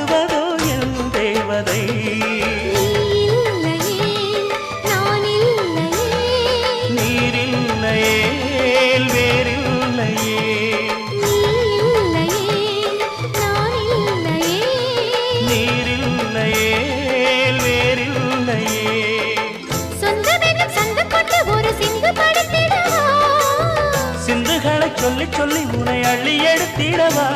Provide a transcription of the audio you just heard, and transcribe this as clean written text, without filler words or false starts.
பாடுவதோ என் தேவதை. நீரில்லையே வேறில்லையே. நீரில்லையே வேறில்லையே. சிந்துகளை சொல்லி சொல்லி உன்னை அள்ளி எடுத்திடவா.